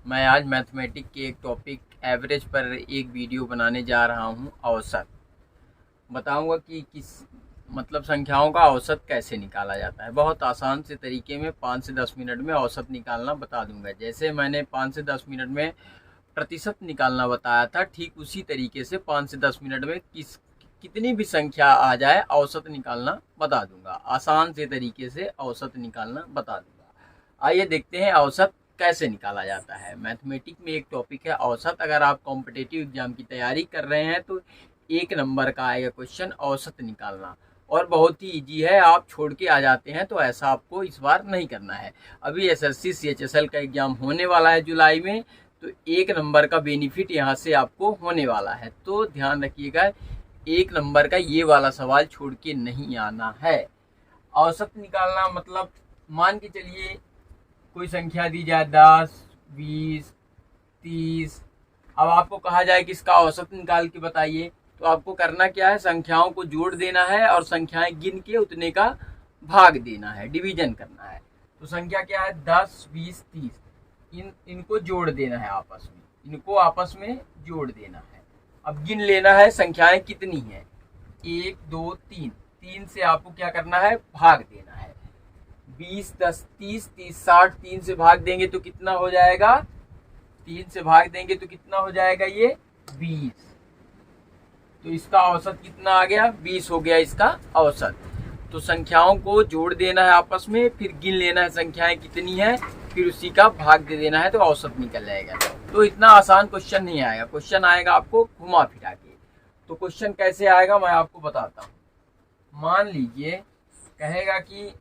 मैं आज मैथमेटिक के एक टॉपिक एवरेज पर एक वीडियो बनाने जा रहा हूँ। औसत बताऊंगा कि किस मतलब संख्याओं का औसत कैसे निकाला जाता है। बहुत आसान से तरीके में 5 से 10 मिनट में औसत निकालना बता दूंगा। जैसे मैंने 5 से 10 मिनट में प्रतिशत निकालना बताया था, ठीक उसी तरीके से 5 से 10 मिनट में कितनी भी संख्या आ जाए औसत निकालना बता दूंगा। आसान से तरीके से औसत निकालना बता दूंगा। आइए देखते हैं औसत कैसे निकाला जाता है। मैथमेटिक में एक टॉपिक है औसत। अगर आप कॉम्पिटिटिव एग्जाम की तैयारी कर रहे हैं तो 1 नंबर का आएगा क्वेश्चन औसत निकालना, और बहुत ही इजी है। आप छोड़ के आ जाते हैं तो ऐसा आपको इस बार नहीं करना है। अभी एसएससी सीएचएसएल का एग्जाम होने वाला है जुलाई में, तो 1 नंबर का बेनिफिट यहाँ से आपको होने वाला है। तो ध्यान रखिएगा, 1 नंबर का ये वाला सवाल छोड़ के नहीं आना है। औसत निकालना मतलब मान के चलिए कोई संख्या दी जाए 10, 20, 30। अब आपको कहा जाए कि इसका औसत निकाल के बताइए, तो आपको करना क्या है, संख्याओं को जोड़ देना है और संख्याएं गिन के उतने का भाग देना है, डिवीजन करना है। तो संख्या क्या है, 10, 20, 30। इनको जोड़ देना है आपस में, इनको आपस में जोड़ देना है। अब गिन लेना है संख्याएं कितनी हैं, 1, 2, 3। 3 से आपको क्या करना है, भाग देना है। 20, 10, 30, 30, 60। 3 से भाग देंगे तो कितना हो जाएगा, 3 से भाग देंगे तो कितना हो जाएगा, ये 20। तो इसका औसत कितना आ गया, 20 हो गया इसका औसत। तो संख्याओं को जोड़ देना है आपस में, फिर गिन लेना है संख्याएं कितनी है, फिर उसी का भाग दे देना है, तो औसत निकल जाएगा। तो इतना आसान क्वेश्चन नहीं आएगा, क्वेश्चन आएगा आपको घुमा फिरा के। तो क्वेश्चन कैसे आएगा मैं आपको बताता हूँ। मान लीजिए कहेगा कि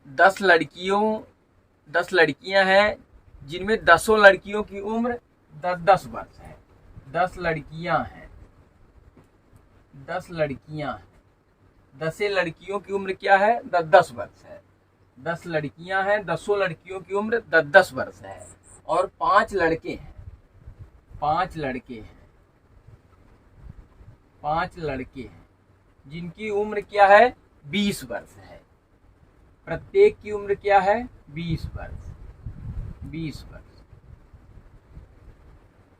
10 लड़कियां हैं, जिनमें 10 लड़कियों की उम्र 10-10 वर्ष है। 10 लड़कियां हैं, 10 लड़कियां हैं, 10 लड़कियों की उम्र क्या है, 10-10 वर्ष है। 10 लड़कियां हैं, 10 लड़कियों की उम्र 10-10 वर्ष है। और 5 लड़के हैं, 5 लड़के हैं, 5 लड़के हैं, जिनकी उम्र क्या है, 20 वर्ष है। प्रत्येक की उम्र क्या है, 20 वर्ष, 20 वर्ष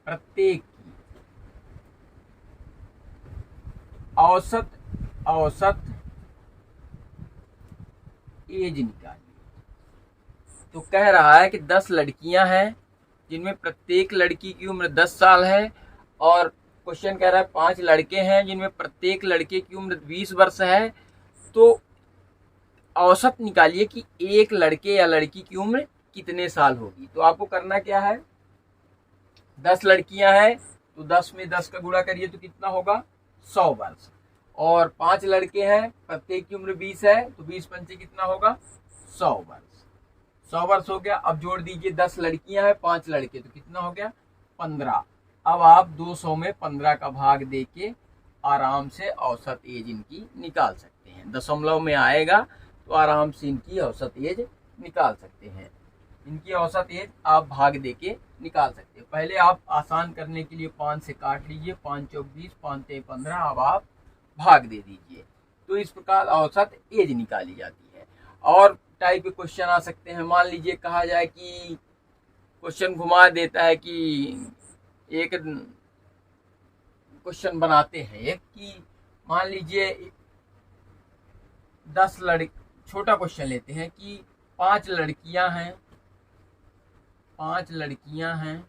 प्रत्येक की। औसत एज निकालिए। तो कह रहा है कि 10 लड़कियां हैं, जिनमें प्रत्येक लड़की की उम्र 10 साल है, और क्वेश्चन कह रहा है 5 लड़के हैं, जिनमें प्रत्येक लड़के की उम्र 20 वर्ष है। तो औसत निकालिए कि एक लड़के या लड़की की उम्र कितने साल होगी। तो आपको करना क्या है, 10 लड़कियां हैं तो 10 में 10 का गुणा करिए तो कितना होगा, 100 वर्ष। और 5 लड़के हैं, प्रत्येक की उम्र 20 है, तो 20 पंचे कितना होगा, 100 वर्ष। 100 वर्ष हो गया। अब जोड़ दीजिए, 10 लड़कियां हैं, 5 लड़के, तो कितना हो गया, 15। अब आप 200 में 15 का भाग देके आराम से औसत एज इनकी निकाल सकते हैं। दशमलव में आएगा तो आराम से इनकी औसत एज निकाल सकते हैं। इनकी औसत एज आप भाग देके निकाल सकते हैं। पहले आप आसान करने के लिए 5 से काट लीजिए, 5 चौक 20, 5 तेईस 15। अब आप भाग दे दीजिए। तो इस प्रकार औसत एज निकाली जाती है। और टाइप के क्वेश्चन आ सकते हैं। मान लीजिए कहा जाए कि क्वेश्चन घुमा देता है कि एक क्वेश्चन बनाते हैं एक कि मान लीजिए 10 लड़की, छोटा क्वेश्चन लेते हैं कि 5 लड़कियां हैं, 5 लड़कियां हैं,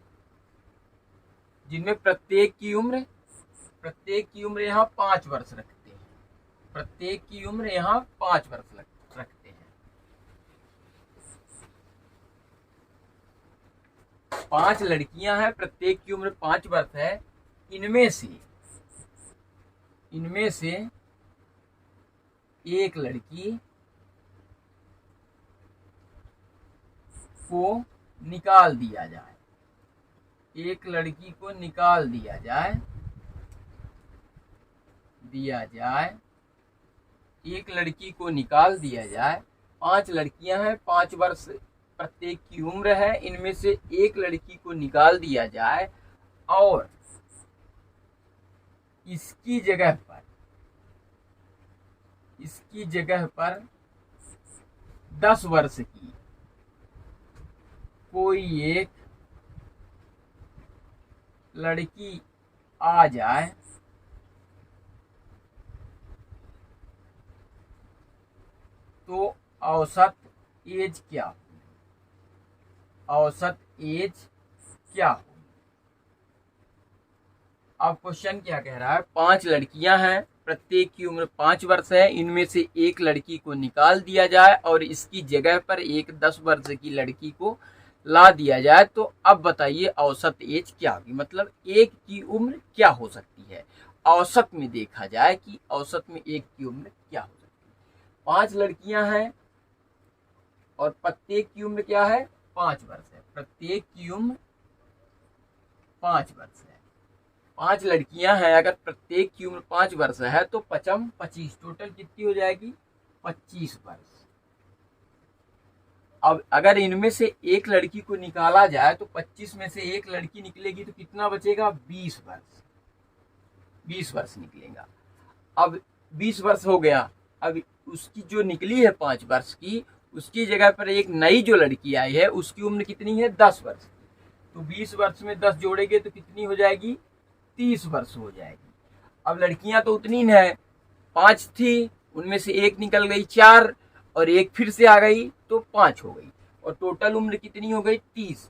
जिनमें प्रत्येक की उम्र यहाँ 5 वर्ष रखते हैं। प्रत्येक की उम्र यहाँ 5 वर्ष रखते हैं। 5 लड़कियां हैं, प्रत्येक की उम्र 5 वर्ष है। इनमें से एक लड़की को निकाल दिया जाए, एक लड़की को निकाल दिया जाए, एक लड़की को निकाल दिया जाए। 5 लड़कियां हैं, 5 वर्ष प्रत्येक की उम्र है। इनमें से एक लड़की को निकाल दिया जाए और इसकी जगह पर 10 वर्ष की कोई एक लड़की आ जाए तो औसत एज क्या होगी? औसत एज क्या होगी? अब क्वेश्चन क्या कह रहा है, 5 लड़कियां हैं, प्रत्येक की उम्र 5 वर्ष है, इनमें से एक लड़की को निकाल दिया जाए और इसकी जगह पर एक 10 वर्ष की लड़की को ला दिया जाए, तो अब बताइए औसत एज क्या होगी? मतलब एक की उम्र क्या हो सकती है, औसत में देखा जाए कि औसत में एक की उम्र क्या हो सकती है। 5 लड़कियां हैं और प्रत्येक की उम्र क्या है? 5 वर्ष है। प्रत्येक की उम्र 5 वर्ष है। 5 लड़कियां हैं, अगर प्रत्येक की उम्र 5 वर्ष है तो 5 25, टोटल कितनी हो जाएगी? 25 वर्ष। अब अगर इनमें से एक लड़की को निकाला जाए तो 25 में से एक लड़की निकलेगी तो कितना बचेगा? 20 वर्ष। 20 वर्ष निकलेगा। अब 20 वर्ष हो गया, अब उसकी जो निकली है 5 वर्ष की, उसकी जगह पर एक नई जो लड़की आई है उसकी उम्र कितनी है? 10 वर्ष। तो 20 वर्ष में 10 जोड़ेंगे तो कितनी हो जाएगी? 30 वर्ष हो जाएगी। अब लड़कियां तो उतनी है, 5 थी, उनमें से एक निकल गई 4 और एक फिर से आ गई तो 5 हो गई और टोटल उम्र कितनी हो गई? 30।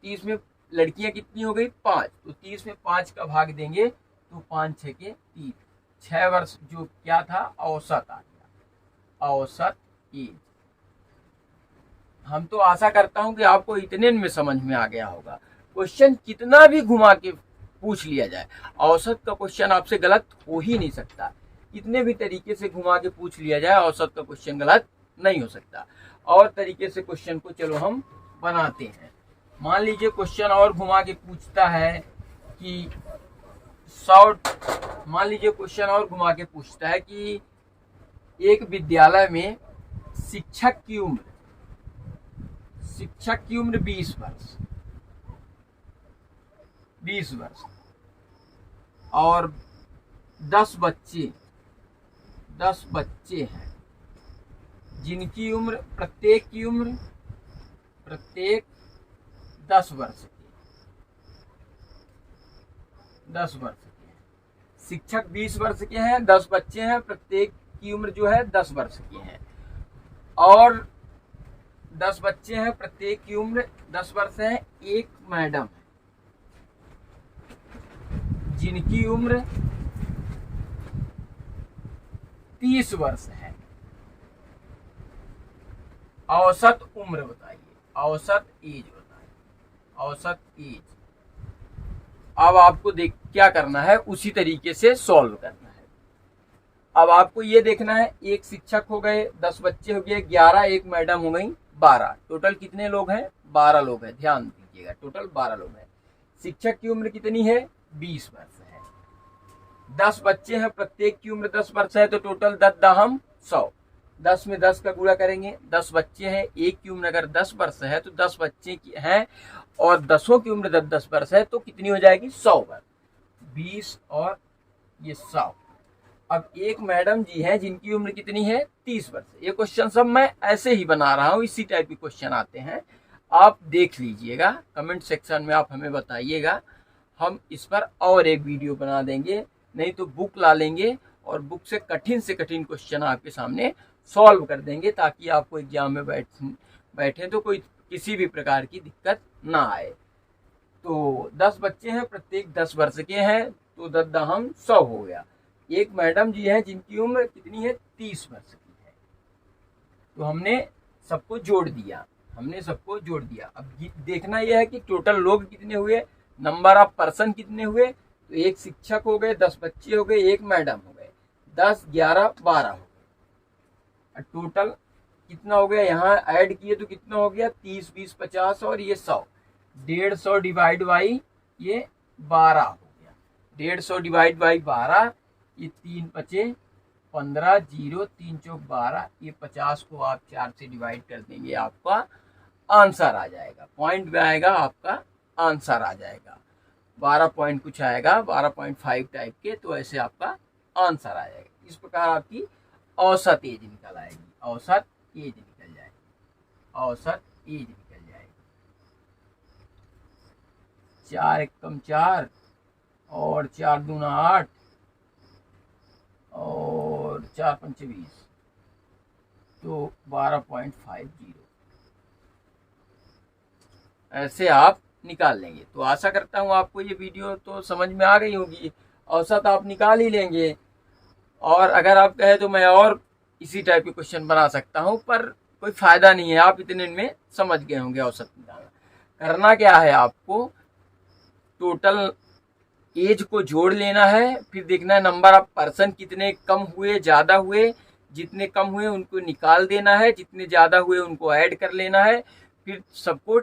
30 में लड़कियां कितनी हो गई? 5। तो 30 में 5 का भाग देंगे तो 5 6 के 30, 6 वर्ष जो क्या था? औसत आ गया, औसत एज। हम तो आशा करता हूं कि आपको इतने में समझ में आ गया होगा। क्वेश्चन कितना भी घुमा के पूछ लिया जाए, औसत का क्वेश्चन आपसे गलत हो ही नहीं सकता। कितने भी तरीके से घुमा के पूछ लिया जाए, औसत का क्वेश्चन गलत नहीं हो सकता। और तरीके से क्वेश्चन को चलो हम बनाते हैं। मान लीजिए क्वेश्चन और घुमा के पूछता है कि मान लीजिए क्वेश्चन और घुमा के पूछता है कि एक विद्यालय में शिक्षक की उम्र 20 वर्ष, 20 वर्ष और 10 बच्चे हैं जिनकी उम्र प्रत्येक 10 वर्ष की, 10 वर्ष के। शिक्षक 20 वर्ष के हैं, 10 बच्चे हैं, प्रत्येक की उम्र जो है 10 वर्ष की है और 10 बच्चे हैं, प्रत्येक की उम्र 10 वर्ष है। एक मैडम है जिनकी उम्र 30 वर्ष है। औसत उम्र बताइए, औसत एज बताइए, औसत एज। अब आपको क्या करना है, उसी तरीके से सॉल्व करना है। अब आपको ये देखना है, एक शिक्षक हो गए, 10 बच्चे हो गए 11, एक मैडम हो गई 12, टोटल कितने लोग हैं? 12 लोग हैं। ध्यान दीजिएगा, टोटल 12 लोग हैं। शिक्षक की उम्र कितनी है? 20 वर्ष है। 10 बच्चे हैं, प्रत्येक की उम्र 10 वर्ष है, तो टोटल 10 दाहम 100। 10 में 10 का गुणा करेंगे, 10 बच्चे हैं, एक की उम्र अगर 10 वर्ष है तो 10 बच्चे की हैं और 10 की उम्र 10 वर्ष है तो कितनी हो जाएगी? 100 वर्ष। 20 और ये 100। अब एक मैडम जी हैं जिनकी उम्र कितनी है? 30 वर्ष। ये क्वेश्चन सब मैं ऐसे ही बना रहा हूँ, इसी टाइप के क्वेश्चन आते हैं, आप देख लीजिएगा। कमेंट सेक्शन में आप हमें बताइएगा, हम इस पर और एक वीडियो बना देंगे, नहीं तो बुक ला लेंगे और बुक से कठिन क्वेश्चन आपके सामने सॉल्व कर देंगे, ताकि आपको एग्जाम में बैठे तो कोई किसी भी प्रकार की दिक्कत ना आए। तो 10 बच्चे हैं, प्रत्येक 10 वर्ष के हैं, तो 10 दाहम 100 हो गया। एक मैडम जी है जिनकी उम्र कितनी है? 30 वर्ष की है। तो हमने सबको जोड़ दिया, अब देखना यह है कि टोटल लोग कितने हुए, नंबर ऑफ पर्सन कितने हुए। तो एक शिक्षक हो गए, 10 बच्चे हो गए, एक मैडम हो गए, 10 11 12 हो गए। टोटल कितना हो गया? यहाँ ऐड किए तो कितना हो गया? 30 20 50 और ये 100। 150 डिवाइड बाई ये 12 हो गया। 150 डिवाइड बाई 12, ये 3 बचे 15, 0 3 चौक 12, ये 50 को आप 4 से डिवाइड कर देंगे, आपका आंसर आ जाएगा। पॉइंट में आएगा, आपका आंसर आ जाएगा 12 पॉइंट कुछ आएगा, 12.5 टाइप के, तो ऐसे आपका आंसर आ जाएगा। इस प्रकार आपकी औसत एज निकल आएगी, औसत एज निकल जाएगी, औसत एज निकल जाएगी। 4 एकम 4 और 4 दूना 8 और 4 पंचे 20, तो 12.50 ऐसे आप निकाल लेंगे। तो आशा करता हूँ आपको ये वीडियो तो समझ में आ गई होगी। औसत आप निकाल ही लेंगे, और अगर आप कहे तो मैं और इसी टाइप के क्वेश्चन बना सकता हूँ, पर कोई फ़ायदा नहीं है, आप इतने में समझ गए होंगे औसत निकालना। करना क्या है, आपको टोटल एज को जोड़ लेना है, फिर देखना है नंबर ऑफ पर्सन कितने कम हुए ज़्यादा हुए, जितने कम हुए उनको निकाल देना है, जितने ज़्यादा हुए उनको ऐड कर लेना है, फिर सबको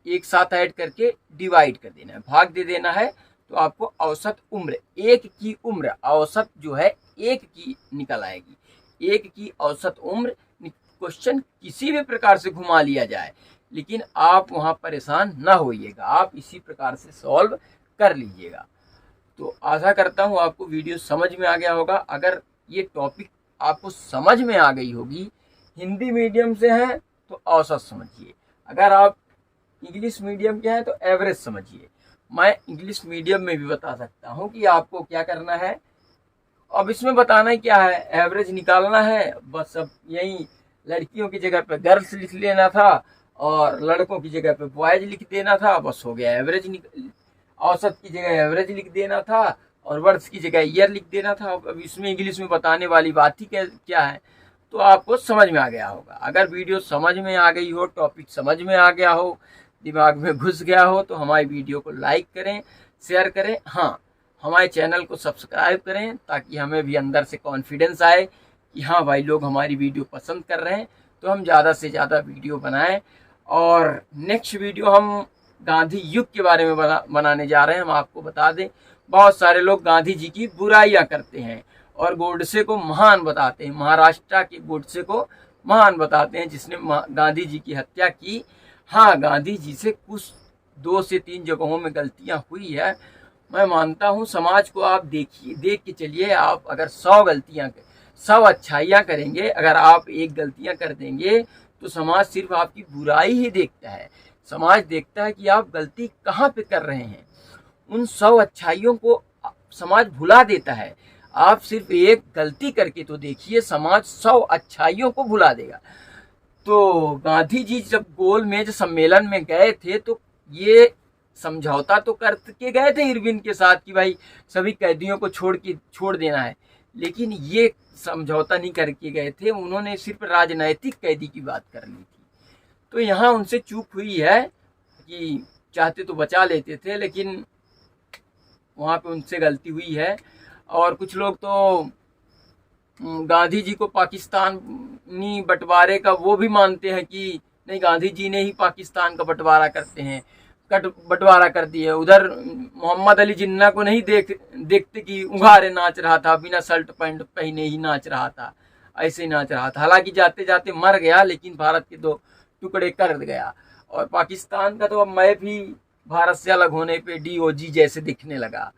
एक साथ ऐड करके डिवाइड कर देना है, भाग दे देना है। तो आपको औसत उम्र, एक की उम्र औसत जो है एक की निकल आएगी। एक की औसत उम्र, क्वेश्चन किसी भी प्रकार से घुमा लिया जाए, लेकिन आप वहाँ परेशान ना होइएगा, आप इसी प्रकार से सॉल्व कर लीजिएगा। तो आशा करता हूँ आपको वीडियो समझ में आ गया होगा। अगर ये टॉपिक आपको समझ में आ गई होगी, हिंदी मीडियम से हैं तो औसत समझिए, अगर आप इंग्लिश मीडियम के हैं तो एवरेज समझिए। मैं इंग्लिश मीडियम में भी बता सकता हूँ कि आपको क्या करना है। अब इसमें बताना क्या है, एवरेज निकालना है बस। अब यही लड़कियों की जगह पे गर्ल्स लिख लेना था और लड़कों की जगह पे बॉयज लिख देना था, बस हो गया। एवरेज औसत की जगह एवरेज लिख देना था और वर्ष की जगह ईयर लिख देना था। अब इसमें इंग्लिश में बताने वाली बात ही क्या है, तो आपको समझ में आ गया होगा। अगर वीडियो समझ में आ गई हो, टॉपिक समझ में आ गया हो, दिमाग में घुस गया हो, तो हमारी वीडियो को लाइक करें, शेयर करें, हाँ हमारे चैनल को सब्सक्राइब करें, ताकि हमें भी अंदर से कॉन्फिडेंस आए कि हाँ भाई लोग हमारी वीडियो पसंद कर रहे हैं, तो हम ज़्यादा से ज़्यादा वीडियो बनाएं। और नेक्स्ट वीडियो हम गांधी युग के बारे में बनाने जा रहे हैं। हम आपको बता दें, बहुत सारे लोग गांधी जी की बुराइयां करते हैं और गोडसे को महान बताते हैं, महाराष्ट्र के गोडसे को महान बताते हैं जिसने गांधी जी की हत्या की। हाँ, गांधी जी से कुछ 2 से 3 जगहों में गलतियां हुई है, मैं मानता हूँ। समाज को आप देखिए, देख के चलिए। आप अगर 100 अच्छाइयाँ करेंगे, अगर आप एक गलतियां कर देंगे तो समाज सिर्फ आपकी बुराई ही देखता है। समाज देखता है कि आप गलती कहाँ पे कर रहे हैं। उन 100 अच्छाइयों को समाज भुला देता है। आप सिर्फ एक गलती करके तो देखिए, समाज 100 अच्छाइयों को भुला देगा। तो गांधी जी जब गोल मेज सम्मेलन में गए थे तो ये समझौता तो करके गए थे इरविन के साथ कि भाई सभी कैदियों को छोड़ देना है, लेकिन ये समझौता नहीं करके गए थे। उन्होंने सिर्फ राजनैतिक कैदी की बात कर ली थी। तो यहाँ उनसे चूक हुई है कि चाहते तो बचा लेते थे, लेकिन वहाँ पे उनसे गलती हुई है। और कुछ लोग तो गांधी जी को पाकिस्तानी बंटवारे का वो भी मानते हैं कि नहीं, गांधी जी ने ही पाकिस्तान का बंटवारा बंटवारा कर दिया। उधर मोहम्मद अली जिन्ना को नहीं देखते कि उघारे नाच रहा था, बिना शर्ट पैंट पहने ही नाच रहा था, ऐसे ही नाच रहा था। हालांकि जाते जाते मर गया, लेकिन भारत के 2 टुकड़े कर गया। और पाकिस्तान का तो अब मैं भी भारत से अलग होने पे DOG जैसे दिखने लगा।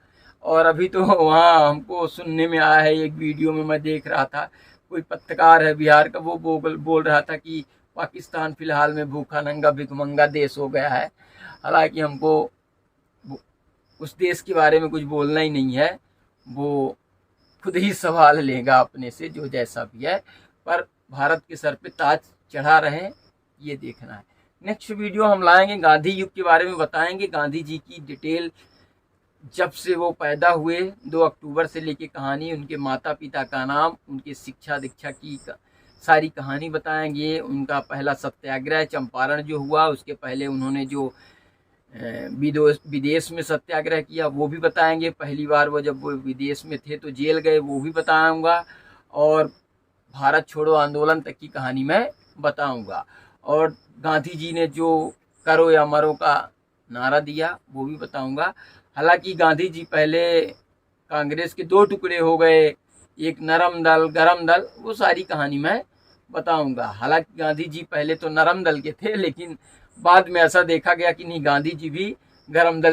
और अभी तो वहाँ हमको सुनने में आया है, एक वीडियो में मैं देख रहा था, कोई पत्रकार है बिहार का, वो बोल रहा था कि पाकिस्तान फिलहाल में भूखा नंगा भिखमंगा देश हो गया है। हालांकि हमको उस देश के बारे में कुछ बोलना ही नहीं है, वो खुद ही सवाल लेगा अपने से, जो जैसा भी है। पर भारत के सर पे ताज चढ़ा रहे, ये देखना है। नेक्स्ट वीडियो हम लाएंगे, गांधी युग के बारे में बताएंगे। गांधी जी की डिटेल, जब से वो पैदा हुए 2 अक्टूबर से लेके कहानी, उनके माता पिता का नाम, उनकी शिक्षा दीक्षा की सारी कहानी बताएंगे। उनका पहला सत्याग्रह चंपारण जो हुआ, उसके पहले उन्होंने जो विदेश में सत्याग्रह किया वो भी बताएंगे। पहली बार जब वो विदेश में थे तो जेल गए, वो भी बताऊंगा। और भारत छोड़ो आंदोलन तक की कहानी मैं बताऊंगा। और गांधी जी ने जो करो या मरो का नारा दिया वो भी बताऊंगा। हालांकि गांधी जी पहले कांग्रेस के 2 टुकड़े हो गए, एक नरम दल गरम दल, वो सारी कहानी मैं बताऊंगा। हालांकि गांधी जी पहले तो नरम दल के थे, लेकिन बाद में ऐसा देखा गया कि नहीं, गांधी जी भी गरम दल